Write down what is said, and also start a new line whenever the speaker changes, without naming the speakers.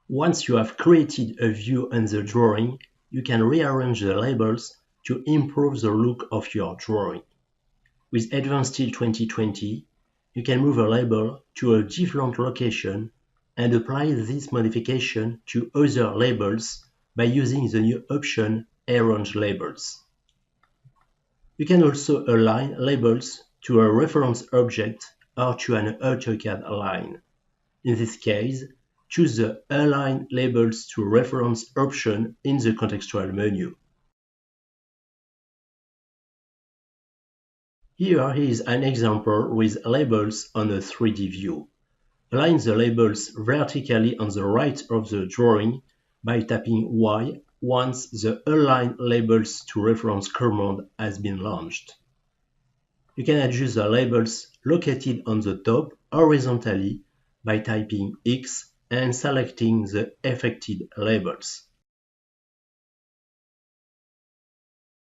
Once you have created a view on the drawing, you can rearrange the labels to improve the look of your drawing. With Advanced Style 2020, you can move a label to a different location and apply this modification to other labels by using the new option Arrange Labels. You can also align labels to a reference object or to an AutoCAD line. In this case, choose the Align Labels to Reference option in the contextual menu. Here is an example with labels on a 3D view. Align the labels vertically on the right of the drawing by tapping Y once the Align Labels to Reference command has been launched. You can adjust the labels located on the top horizontally by typing X and selecting the affected labels.